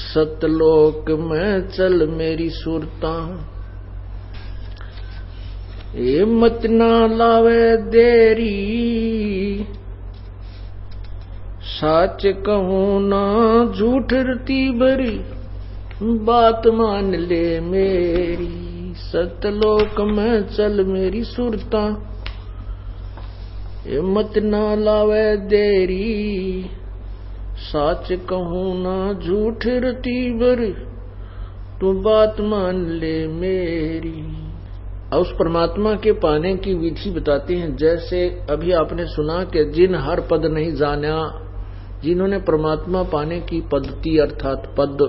सतलोक में चल मेरी सुरता, ये मत ना लावे देरी, साच कहूं ना झूठ रती भरी, बात मान ले मेरी। सतलोक में चल मेरी सुरता, ये मत ना लावे देरी, साच कहूं ना झूठ रती भरी, तू बात मान ले मेरी। उस परमात्मा के पाने की विधि बताते हैं। जैसे अभी आपने सुना कि जिन हर पद नहीं जाना, जिन्होंने परमात्मा पाने की पद्धति अर्थात पद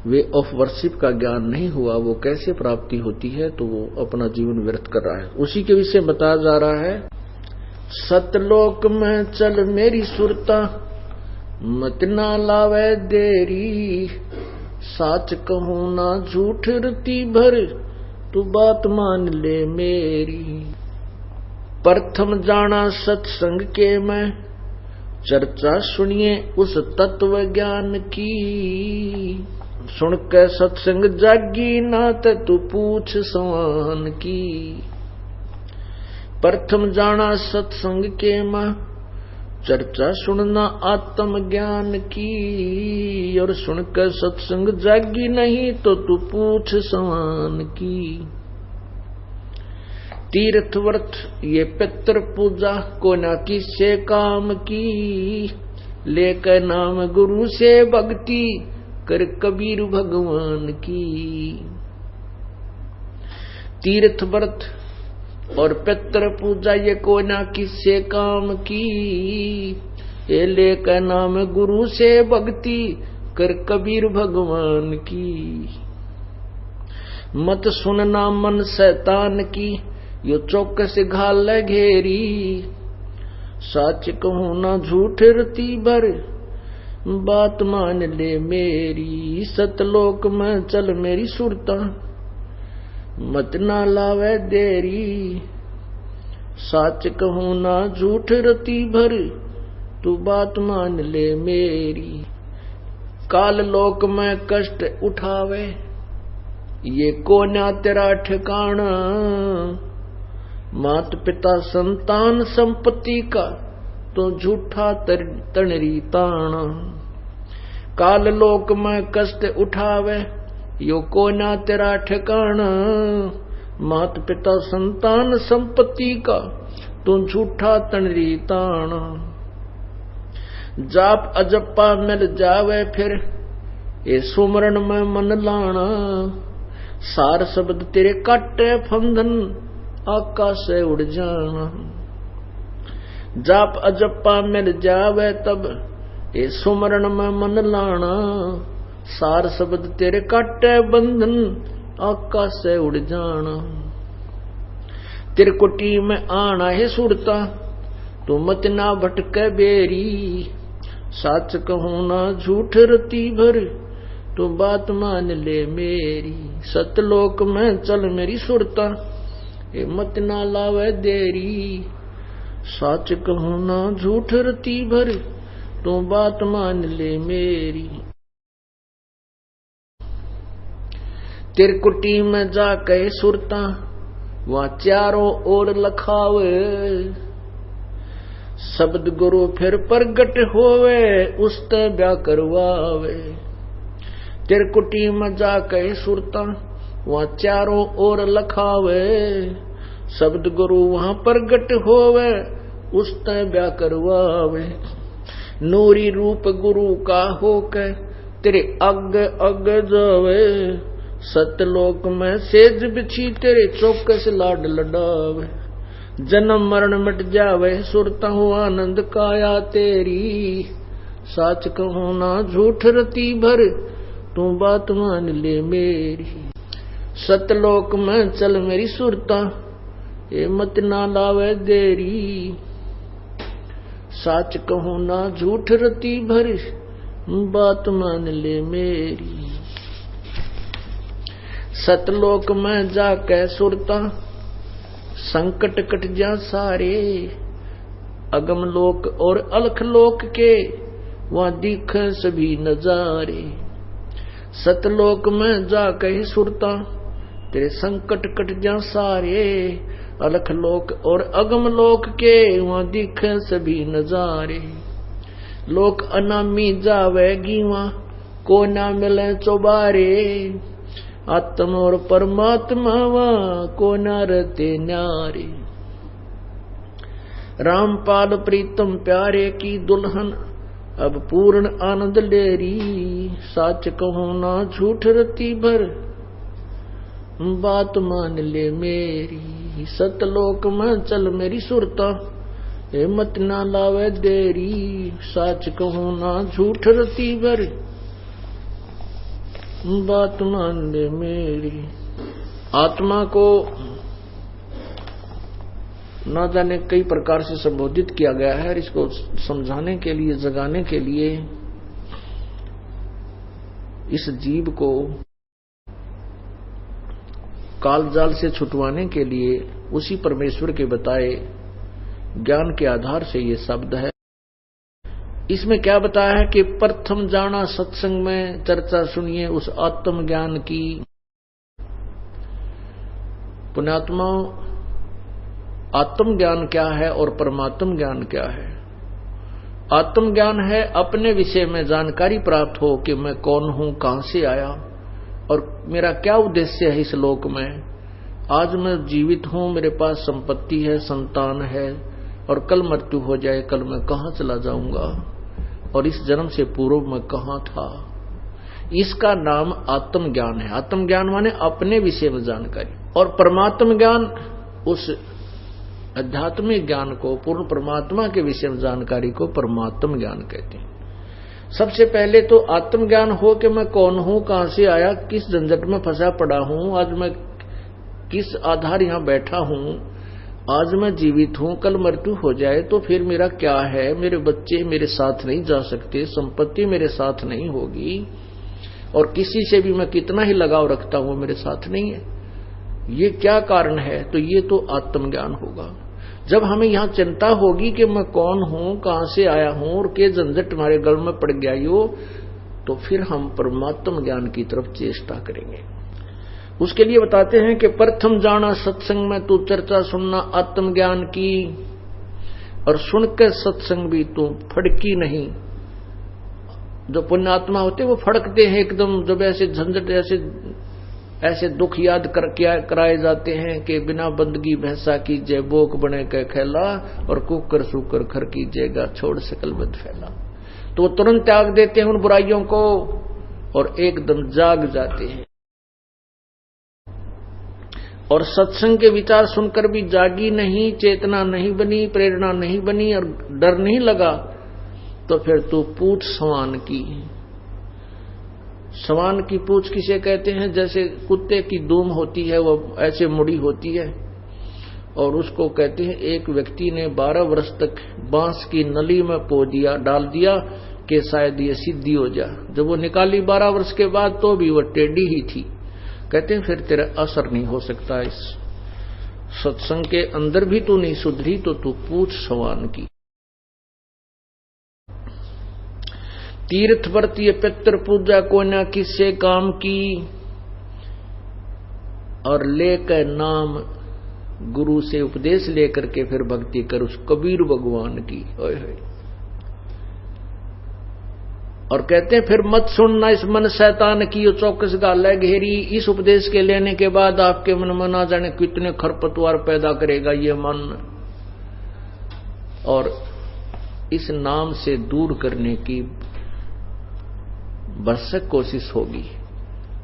वे ऑफ वर्शिप का ज्ञान नहीं हुआ, वो कैसे प्राप्ति होती है, तो वो अपना जीवन व्यर्थ कर रहा है। उसी के विषय बताया जा रहा है। सतलोक में चल मेरी सुरता, मत ना लावे देरी, साच कहूं ना झूठ रती भर, तू बात मान ले मेरी। प्रथम जाना सत्संग के मैं, चर्चा सुनिए उस तत्व ज्ञान की, सुन के सत्संग जागी नात तू पूछ सवान की। प्रथम जाना सत्संग के मैं, चर्चा सुनना आत्म ज्ञान की, और सुनकर सत्संग जागी नहीं तो तू पूछ सवान की। तीर्थ व्रत ये पितृ पूजा को ना किससे काम की, लेकर नाम गुरु से भक्ति कर कबीर भगवान की। तीर्थ व्रत और पितृ पूजा ये कोई ना किससे काम की, ये लेकर नाम गुरु से भक्ति कर कबीर भगवान की। मत सुनना मन शैतान की, यो चौकस घाल घेरी, सच कहूं ना झूठ रती भर, बात मान ले मेरी। सतलोक में चल मेरी सुरता, मत ना लावे देरी, साच कहूं ना झूठ रती भर, तू बात मान ले मेरी। काल लोक में कष्ट उठावे, ये कोन्या तेरा ठिकाना, मात पिता संतान संपत्ति का तो झूठा तणरी ताना। काल लोक में कष्ट उठावे, यो कोना तेरा ठिकाना, मात पिता संतान संपत्ति का तू झूठा तणरी ताना। जाप अजप्पा मिल जावे फिर, ये सुमरण में मन लाना, सार शब्द तेरे काटे फंदन, आकाश से उड़ जाना। जाप अजप्पा मिल जावे तब, ये सुमरण में मन लाना, सार शब्द तेरे काटे बंधन, आकाश से उड़ जाना। त्रिकुटी में आना है सुरता, तू मत ना भटके बेरी, सच कहूं ना झूठ रती भर, तू बात मान ले मेरी। सतलोक में चल मेरी सुरता, ये मत ना लावे देरी, सच कहूं ना झूठ रती भर, तू बात मान ले मेरी। त्रिकुटी में जाके सुरता, वहां चारों ओर लखावे, शब्द गुरु फिर प्रगट होवे, उसते ब्याह करवावे। त्रिकुटी में जाके सुरता, वहां चारों ओर लखावे, शब्द गुरु वहां प्रगट होवे, उसते ब्याह करवावे। नूरी रूप गुरु का होके तेरे अग अग जावे, सतलोक में सेज बिछी तेरे चौकस लाड लडावे। जन्म मरण मिट जावे सुरता हो आनंद काया तेरी, साच कहूं ना झूठ रती भर, तू बात मान ले मेरी। सतलोक में चल मेरी सुरता, ये मत ना लावे देरी, साच कहूं ना झूठ रती भर, बात मान ले मेरी। सतलोक में जाके सुरता, संकट कट जा सारे, अगम लोक और अलख लोक के वहां दिख सभी नजारे। सतलोक में जा कही सुरता, तेरे संकट कट जा सारे। अलख लोक और अगम लोक के वहां दिखे सभी नजारे। लोक अनामी जावेगी वहां को ना मिले चौबारे। आत्मा और परमात्मा वहां को ना रहते न्यारे। रामपाल प्रीतम प्यारे की दुल्हन अब पूर्ण आनंद लेरी। साच कहूं ना झूठ रती भर बात मान ले मेरी। सतलोक में चल मेरी सुरता, हिम्मत ना लावे देरी। साच कहूं ना झूठ रती भर बात मान ले मेरी। आत्मा को न जाने कई प्रकार से संबोधित किया गया है। इसको समझाने के लिए, जगाने के लिए, इस जीव को कालजाल से छुटवाने के लिए उसी परमेश्वर के बताए ज्ञान के आधार से ये शब्द है। इसमें क्या बताया है कि प्रथम जाना सत्संग में चर्चा सुनिए उस आत्म ज्ञान की। पुण्यात्मा, आत्म ज्ञान क्या है और परमात्म ज्ञान क्या है? आत्म ज्ञान है अपने विषय में जानकारी प्राप्त हो कि मैं कौन हूं, कहां से आया और मेरा क्या उद्देश्य है इस लोक में। आज मैं जीवित हूं, मेरे पास संपत्ति है, संतान है, और कल मृत्यु हो जाए, कल मैं कहां चला जाऊंगा और इस जन्म से पूर्व मैं कहां था। इसका नाम आत्म ज्ञान है। आत्म ज्ञान माने अपने विषय में जानकारी। और परमात्म ज्ञान उस आध्यात्मिक ज्ञान को, पूर्ण परमात्मा के विषय में जानकारी को परमात्म ज्ञान कहते हैं। सबसे पहले तो आत्म ज्ञान हो कि मैं कौन हूं, कहां से आया, किस झंझट में फंसा पड़ा हूं, आज मैं किस आधार यहां बैठा हूं, आज मैं जीवित हूं, कल मृत्यु हो जाए तो फिर मेरा क्या है। मेरे बच्चे मेरे साथ नहीं जा सकते, संपत्ति मेरे साथ नहीं होगी, और किसी से भी मैं कितना ही लगाव रखता हूं मेरे साथ नहीं है। ये क्या कारण है? तो ये तो आत्मज्ञान होगा। जब हमें यहां चिंता होगी कि मैं कौन हूं, कहां से आया हूं और के झंझट हमारे गल में पड़ गया यो, तो फिर हम परमात्म ज्ञान की तरफ चेष्टा करेंगे। उसके लिए बताते हैं कि प्रथम जाना सत्संग में तू चर्चा सुनना आत्म ज्ञान की, और सुनकर सत्संग भी तू फड़की नहीं। जो पुण्यात्मा होते वो फड़कते हैं एकदम, जब ऐसे झंझट ऐसे दुख याद कराए जाते हैं कि बिना बंदगी भैंसा की जय बोक बने के खेला, और कुकर सुकर खर की जयगा छोड़ सकल बद फैला। तो वो तुरंत त्याग देते हैं उन बुराइयों को और एकदम जाग जाते हैं। और सत्संग के विचार सुनकर भी जागी नहीं, चेतना नहीं बनी, प्रेरणा नहीं बनी और डर नहीं लगा, तो फिर तू पूछ सवान की। सवान की पूछ किसे कहते हैं? जैसे कुत्ते की दूम होती है, वो ऐसे मुड़ी होती है, और उसको कहते हैं एक व्यक्ति ने 12 वर्ष तक बांस की नली में डाल दिया कि शायद ये सिद्धि हो जाए। जब वो निकाली 12 वर्ष के बाद तो भी वो टेढ़ी ही थी। कहते हैं फिर तेरा असर नहीं हो सकता, इस सत्संग के अंदर भी तू नहीं सुधरी तो तू पूछ सवान की। तीर्थ व्रत ये पितृ पूजा को न किससे काम की, और लेकर नाम गुरु से उपदेश लेकर के फिर भक्ति कर उस कबीर भगवान की। और कहते हैं फिर मत सुनना इस मन शैतान की, यो चौकस गाल है घेरी। इस उपदेश के लेने के बाद आपके मन में ना जाने कितने खरपतवार पैदा करेगा ये मन, और इस नाम से दूर करने की भरसक कोशिश होगी।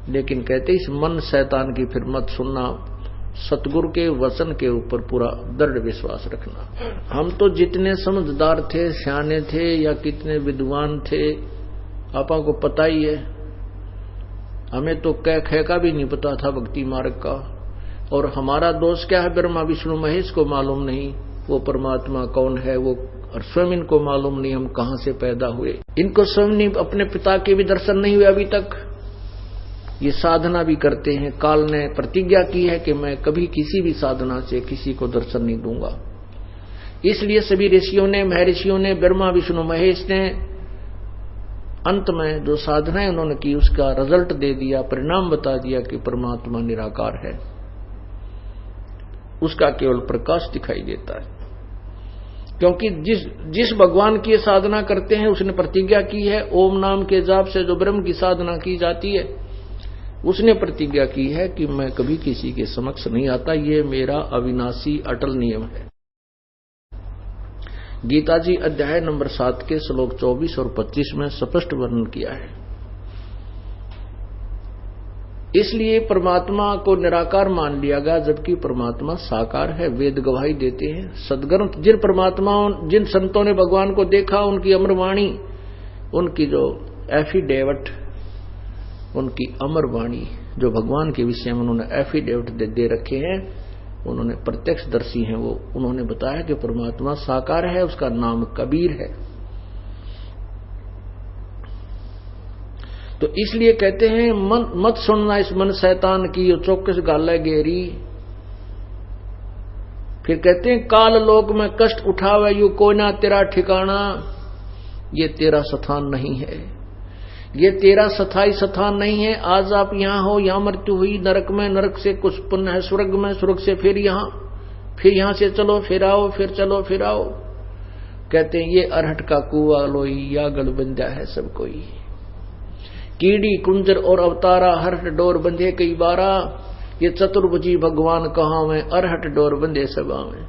लेकिन कहते इस मन शैतान की फिर मत सुनना, सतगुरु के वचन के ऊपर पूरा दृढ़ विश्वास रखना। हम तो जितने समझदार थे, सियाने थे या कितने विद्वान थे, आपा को पता ही है। हमें तो कह खे का भी नहीं पता था भक्ति मार्ग का। और हमारा दोष क्या है? ब्रह्मा विष्णु महेश को मालूम नहीं वो परमात्मा कौन है, वो और स्वयं इनको मालूम नहीं हम कहां से पैदा हुए। इनको स्वयं नहीं, अपने पिता के भी दर्शन नहीं हुए अभी तक। ये साधना भी करते हैं। काल ने प्रतिज्ञा की है कि मैं कभी किसी भी साधना से किसी को दर्शन नहीं दूंगा। इसलिए सभी ऋषियों ने, महर्षियों ने, ब्रह्मा विष्णु महेश ने अंत में जो साधनाएं उन्होंने की उसका रिजल्ट दे दिया, परिणाम बता दिया कि परमात्मा निराकार है, उसका केवल प्रकाश दिखाई देता है। क्योंकि जिस भगवान की साधना करते हैं उसने प्रतिज्ञा की है, ओम नाम के जाप से जो ब्रह्म की साधना की जाती है उसने प्रतिज्ञा की है कि मैं कभी किसी के समक्ष नहीं आता, ये मेरा अविनाशी अटल नियम है। गीता जी अध्याय नंबर 7 के श्लोक 24 और 25 में स्पष्ट वर्णन किया है। इसलिए परमात्मा को निराकार मान लिया गया, जबकि परमात्मा साकार है। वेद गवाही देते हैं, सदग्रंथ जिन संतों ने भगवान को देखा, उनकी अमर वाणी, उनकी जो एफिडेविट, उनकी अमर वाणी जो भगवान के विषय में उन्होंने एफिडेविट दे रखे हैं, उन्होंने प्रत्यक्षदर्शी हैं, वो उन्होंने बताया कि परमात्मा साकार है, उसका नाम कबीर है। तो इसलिए कहते हैं मत सुनना इस मन शैतान की, यो चौकस गाल गेरी। फिर कहते हैं काल लोक में कष्ट उठावे यू कोई ना तेरा ठिकाना, ये तेरा स्थान नहीं है, ये तेरा स्थायी स्थान नहीं है। आज आप यहां हो, यहां मृत्यु हुई, नरक में, नरक से कुछ पुण्य है स्वर्ग में, स्वर्ग से फिर यहां से चलो फिर आओ, फिर चलो फिर आओ। कहते हैं ये अरहट का कुआ लोई या गलबंदा है सब कोई, कीड़ी कुंजर और अवतारा, हरहट डोर बंधे कई बारा, ये चतुर्भुजी भगवान कहाँ में, अरहट डोर बंधे सभा में।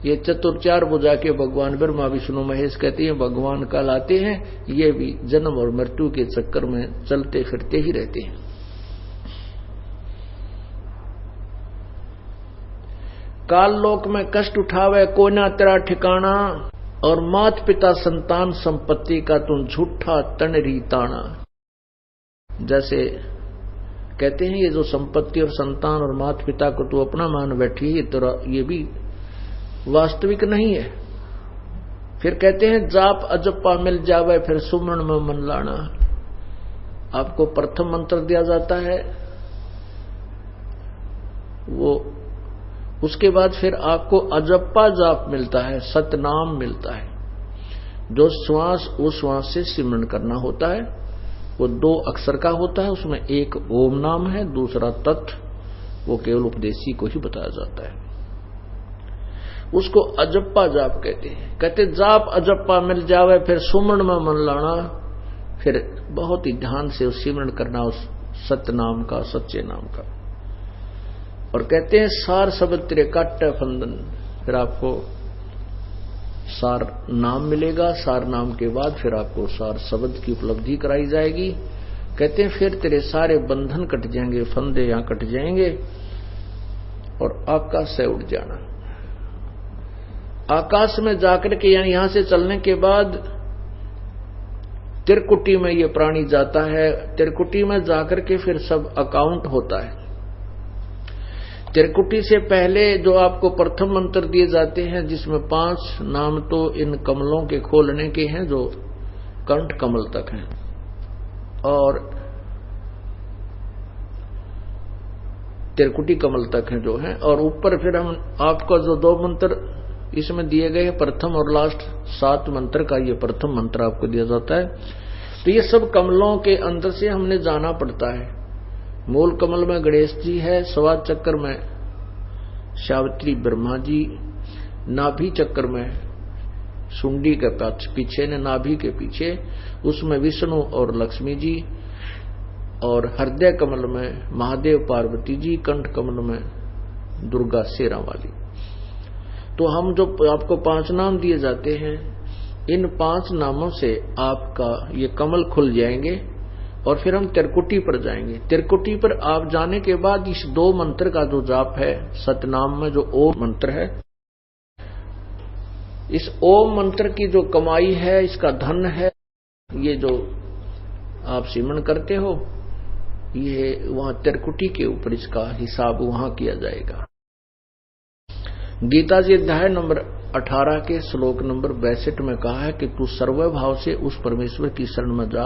ये चतुर चार भुजा के भगवान ब्रह्मा विष्णु महेश कहते हैं भगवान कहलाते हैं, ये भी जन्म और मृत्यु के चक्कर में चलते फिरते ही रहते हैं। काल लोक में कष्ट उठावे कोई ना तेरा ठिकाना, और मात पिता संतान संपत्ति का तुम झूठा तनरी ताना। जैसे कहते हैं ये जो संपत्ति और संतान और मात पिता को तू अपना मान बैठी है, तेरा ये भी वास्तविक नहीं है। फिर कहते हैं जाप अजप्पा मिल जावे फिर सुमन में मन लाना। आपको प्रथम मंत्र दिया जाता है, वो उसके बाद फिर आपको अजप्पा जाप मिलता है, सतनाम मिलता है। जो श्वास उस श्वास से सिमरन करना होता है, वो 2 अक्षर का होता है, उसमें एक ओम नाम है, दूसरा तत्, वो केवल उपदेशी को ही बताया जाता है। उसको अजप्पा जाप कहते हैं। कहते जाप अजप्पा मिल जावे फिर सुमरण में मन लाना, फिर बहुत ही ध्यान से उस सिमरण करना उस सत्य नाम का, सच्चे नाम का। और कहते हैं सार शब्द तेरे काटे फंदन, फिर आपको सार नाम मिलेगा, सार नाम के बाद फिर आपको सार शब्द की उपलब्धि कराई जाएगी। कहते हैं फिर तेरे सारे बंधन कट जाएंगे, फंदे यहां कट जाएंगे और आकाश से उड़ जाना। आकाश में जाकर के यानी यहां से चलने के बाद त्रिकुटी में ये प्राणी जाता है। त्रिकुटी में जाकर के फिर सब अकाउंट होता है। त्रिकुटी से पहले जो आपको प्रथम मंत्र दिए जाते हैं, जिसमें 5 नाम तो इन कमलों के खोलने के हैं जो कंठ कमल तक हैं, और त्रिकुटी कमल तक हैं जो हैं। और ऊपर फिर हम आपको जो 2 मंत्र इसमें दिए गए, प्रथम और लास्ट 7 मंत्र का ये प्रथम मंत्र आपको दिया जाता है। तो ये सब कमलों के अंदर से हमने जाना पड़ता है। मूल कमल में गणेश जी है, सवा चक्कर में सावित्री ब्रह्मा जी, नाभि चक्कर में सुंडी के पीछे ने नाभि के पीछे उसमें विष्णु और लक्ष्मी जी, और हृदय कमल में महादेव पार्वती जी, कंठ कमल में दुर्गा शेरा वाली। तो हम जो आपको 5 नाम दिए जाते हैं, इन 5 नामों से आपका ये कमल खुल जाएंगे और फिर हम त्रिकुटी पर जाएंगे। त्रिकुटी पर आप जाने के बाद इस 2 मंत्र का जो जाप है, सतनाम में जो ओम मंत्र है, इस ओम मंत्र की जो कमाई है, इसका धन है, ये जो आप सिमरन करते हो, ये वहां त्रिकुटी के ऊपर इसका हिसाब वहां किया जाएगा। गीता जी अध्याय नंबर 18 के श्लोक नंबर 62 में कहा है कि तू सर्वभाव से उस परमेश्वर की शरण में जा,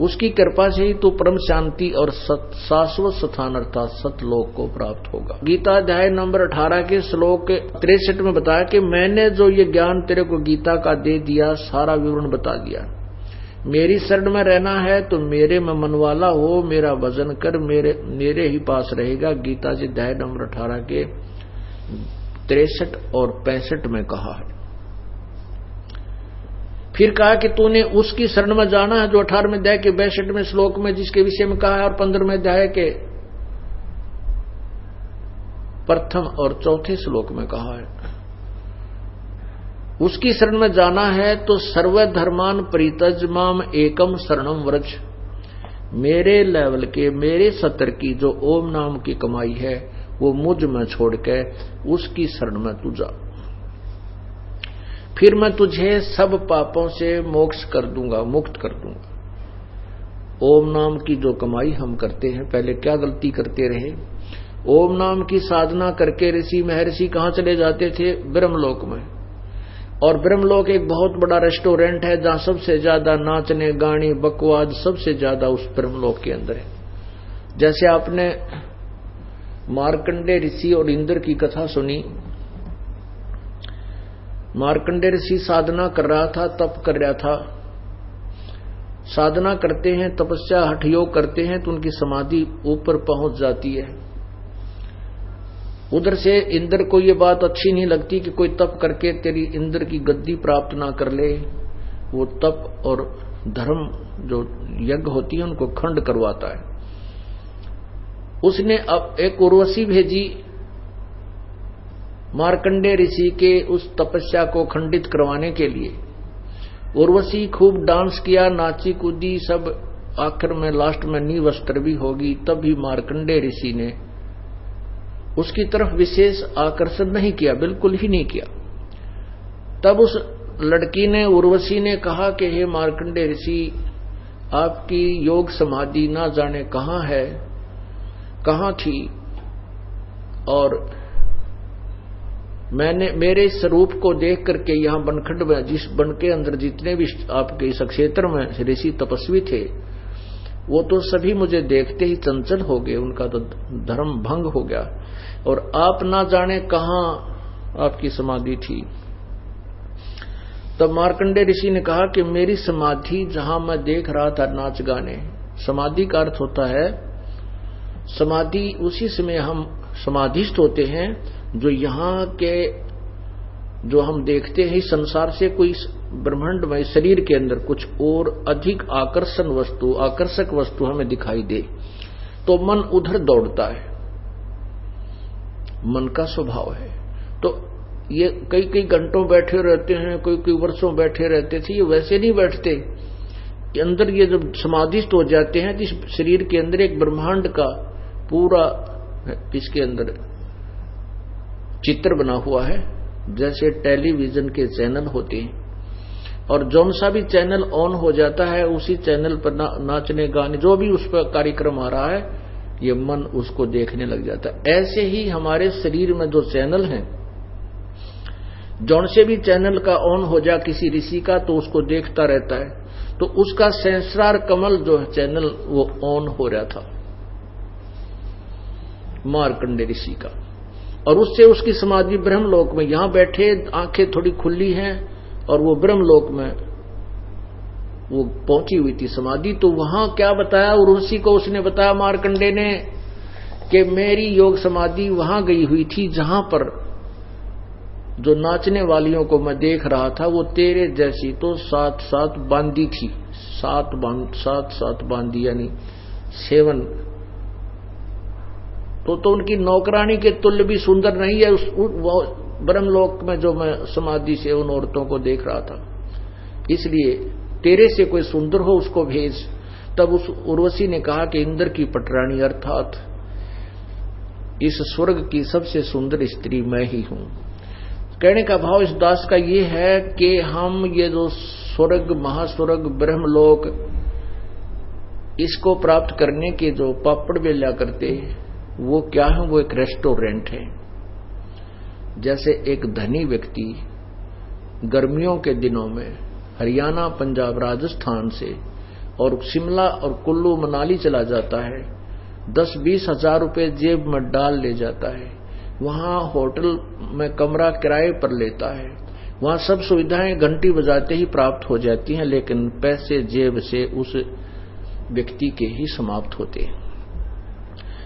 उसकी कृपा से ही तू परम शांति और शाश्वत स्थान अर्थात सतलोक को प्राप्त होगा। गीता अध्याय नंबर 18 के श्लोक 63 में बताया कि मैंने जो ये ज्ञान तेरे को गीता का दे दिया, सारा विवरण बता दिया मेरी शरण में रहना है तो मेरे में मनवाला हो, मेरा भजन कर, मेरे ही पास रहेगा। गीता जी अध्याय नंबर 18 के 63 और 65 में कहा है। फिर कहा कि तूने उसकी शरण में जाना है जो 18वें अध्याय के 62वें श्लोक में जिसके विषय में कहा है, और 15वें अध्याय के प्रथम और चौथे श्लोक में कहा है। उसकी शरण में जाना है तो सर्वधर्मान परित्यज माम एकम शरणम व्रज। मेरे लेवल के, मेरे सत्र की जो ओम नाम की कमाई है वो मुझ में छोड़ के उसकी शरण में तू जा, फिर मैं तुझे सब पापों से मोक्ष कर दूंगा, मुक्त कर दूंगा। ओम नाम की जो कमाई हम करते हैं, पहले क्या गलती करते रहे? ओम नाम की साधना करके ऋषि महर्षि कहां चले जाते थे? ब्रह्मलोक में। और ब्रह्मलोक एक बहुत बड़ा रेस्टोरेंट है जहां सबसे ज्यादा नाचने गाने बकवाद सबसे ज्यादा उस ब्रह्मलोक के अंदर है। जैसे आपने मार्कंडेय ऋषि और इंद्र की कथा सुनी। मार्कंडेय ऋषि साधना कर रहा था, तप कर रहा था। साधना करते हैं, तपस्या हठ योग करते हैं तो उनकी समाधि ऊपर पहुंच जाती है। उधर से इंद्र को ये बात अच्छी नहीं लगती कि कोई तप करके तेरी इंद्र की गद्दी प्राप्त ना कर ले। वो तप और धर्म जो यज्ञ होती है उनको खंड करवाता है। उसने अब एक उर्वशी भेजी मार्कंडेय ऋषि के उस तपस्या को खंडित करवाने के लिए। उर्वशी खूब डांस किया, नाची कूदी, सब आखिर में लास्ट में निवस्त्र भी होगी। तब भी मार्कंडेय ऋषि ने उसकी तरफ विशेष आकर्षण नहीं किया, बिल्कुल ही नहीं किया। तब उस लड़की ने, उर्वशी ने कहा कि हे मार्कंडेय ऋषि, आपकी योग समाधि ना जाने कहां है, कहां थी, और मैंने मेरे स्वरूप को देख करके यहाँ बनखंड में, जिस बन के अंदर जितने भी आपके इस क्षेत्र में ऋषि तपस्वी थे वो तो सभी मुझे देखते ही चंचल हो गए, उनका तो धर्म भंग हो गया, और आप ना जाने कहां आपकी समाधि थी। तब मार्कंडेय ऋषि ने कहा कि मेरी समाधि जहां मैं देख रहा था नाच गाने, समाधि का अर्थ होता है समाधि, उसी समय हम समाधिस्थ होते हैं जो यहाँ के जो हम देखते हैं संसार से कोई ब्रह्मांड में शरीर के अंदर कुछ और अधिक आकर्षक वस्तु हमें दिखाई दे तो मन उधर दौड़ता है, मन का स्वभाव है। तो ये कई घंटों बैठे रहते हैं, कोई वर्षों बैठे रहते थे, ये वैसे नहीं बैठते। अंदर ये जब समाधिस्थ हो जाते हैं तो इस शरीर के अंदर एक ब्रह्मांड का पूरा इसके अंदर चित्र बना हुआ है, जैसे टेलीविजन के चैनल होते हैं, और जौन सा भी चैनल ऑन हो जाता है उसी चैनल पर नाचने गाने जो भी उस पर कार्यक्रम आ रहा है ये मन उसको देखने लग जाता है। ऐसे ही हमारे शरीर में जो चैनल हैं, जौन से भी चैनल का ऑन हो जा किसी ऋषि का तो उसको देखता रहता है, तो उसका सहस्रार कमल जो है चैनल वो ऑन हो रहा था मार्कंडेय ऋषि का, और उससे उसकी समाधि ब्रह्मलोक में, यहां बैठे आंखें थोड़ी खुली हैं और वो ब्रह्मलोक में वो पहुंची हुई थी समाधि। तो वहां क्या बताया उर्वशी को, उसने बताया मार्कंडेय ने कि मेरी योग समाधि वहां गई हुई थी जहां पर जो नाचने वालियों को मैं देख रहा था वो तेरे जैसी तो सात बांदी थी, सात बांदी यानी 7। तो उनकी नौकरानी के तुल्य भी सुंदर नहीं है उस ब्रह्मलोक में जो मैं समाधि से उन औरतों को देख रहा था, इसलिए तेरे से कोई सुंदर हो उसको भेज। तब उस उर्वशी ने कहा कि इंद्र की पटरानी अर्थात इस स्वर्ग की सबसे सुंदर स्त्री मैं ही हूं। कहने का भाव इस दास का ये है कि हम ये जो स्वर्ग, महास्वर्ग, ब्रह्मलोक, इसको प्राप्त करने के जो पापड़ बेला करते वो क्या है, वो एक रेस्टोरेंट है। जैसे एक धनी व्यक्ति गर्मियों के दिनों में हरियाणा, पंजाब, राजस्थान से और शिमला और कुल्लू मनाली चला जाता है, 10-20 हजार रुपए जेब में डाल ले जाता है, वहां होटल में कमरा किराए पर लेता है, वहां सब सुविधाएं घंटी बजाते ही प्राप्त हो जाती हैं, लेकिन पैसे जेब से उस व्यक्ति के ही समाप्त होते हैं।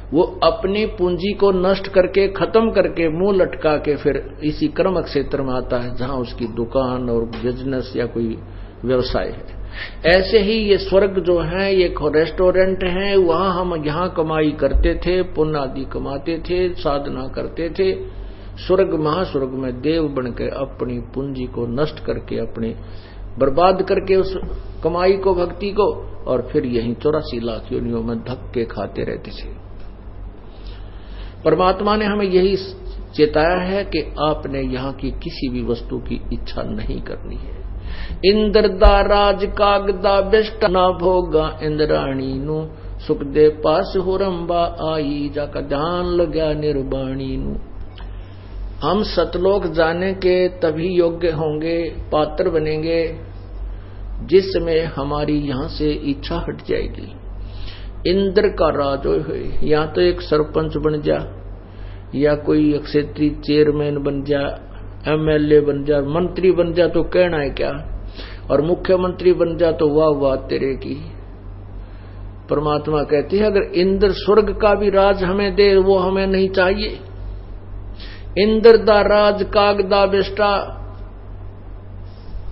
वो अपनी पूंजी को नष्ट करके, खत्म करके, मुंह लटका के फिर इसी कर्म क्षेत्र में आता है जहां उसकी दुकान और बिजनेस या कोई व्यवसाय है। ऐसे ही ये स्वर्ग जो है ये रेस्टोरेंट है, वहां हम यहाँ कमाई करते थे, पुण्य आदि कमाते थे, साधना करते थे। स्वर्ग महास्वर्ग में देव बनकर अपनी पूंजी को नष्ट करके, अपने बर्बाद करके उस कमाई को, भक्ति को, और फिर यही 84 लाख योनियों में धक्के खाते रहते थे। परमात्मा ने हमें यही चेताया है कि आपने यहाँ की किसी भी वस्तु की इच्छा नहीं करनी है। इंद्र दा राज कागदा बेस्ट ना भोगा, इंद्राणी नु सुख दे पास हो रंबा आई, जाका ध्यान लग्या निर्वाणी नु। हम सतलोक जाने के तभी योग्य होंगे, पात्र बनेंगे, जिसमें हमारी यहाँ से इच्छा हट जाएगी। इंद्र का राज हो, या तो एक सरपंच बन जा, या कोई क्षेत्रीय चेयरमैन बन जा, एमएलए बन जा, मंत्री बन जा तो कहना है क्या, और मुख्यमंत्री बन जा तो वाह वाह तेरे की। परमात्मा कहती है अगर इंद्र स्वर्ग का भी राज हमें दे, वो हमें नहीं चाहिए। इंद्र दा राज कागदा बेस्टा,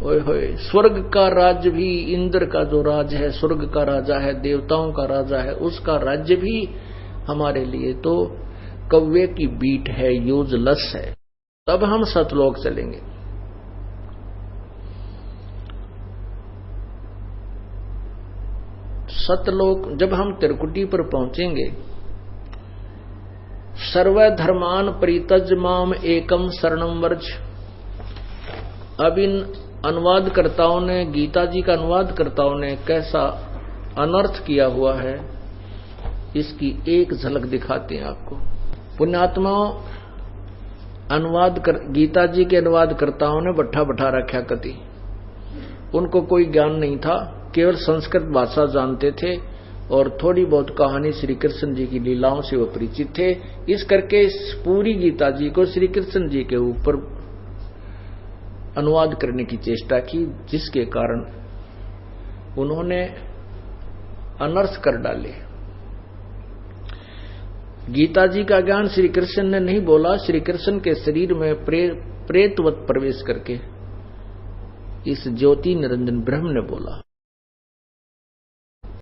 ओए होए, स्वर्ग का राज्य भी, इंद्र का जो राज है, स्वर्ग का राजा है, देवताओं का राजा है, उसका राज्य भी हमारे लिए तो कौवे की बीट है, यूजलेस है। तब हम सतलोक चलेंगे। सतलोक जब हम त्रिकुटी पर पहुंचेंगे, सर्वधर्मान परित्यज माम एकम शरणम वर्ज। अब इन अनुवादकर्ताओं ने, गीता जी का अनुवादकर्ताओं ने कैसा अनर्थ किया हुआ है, इसकी एक झलक दिखाते हैं आपको। पुण्यात्माओं, गीता जी के अनुवादकर्ताओं ने बट्ठा बैठा रखा कति। उनको कोई ज्ञान नहीं था, केवल संस्कृत भाषा जानते थे और थोड़ी बहुत कहानी श्री कृष्ण जी की लीलाओं से वो परिचित थे। इस करके इस पूरी गीता जी को श्री कृष्ण जी के ऊपर अनुवाद करने की चेष्टा की, जिसके कारण उन्होंने अनर्थ कर डाले। गीता जी का ज्ञान श्री कृष्ण ने नहीं बोला, श्री कृष्ण के शरीर में प्रेतवत प्रवेश करके इस ज्योति निरंजन ब्रह्म ने बोला।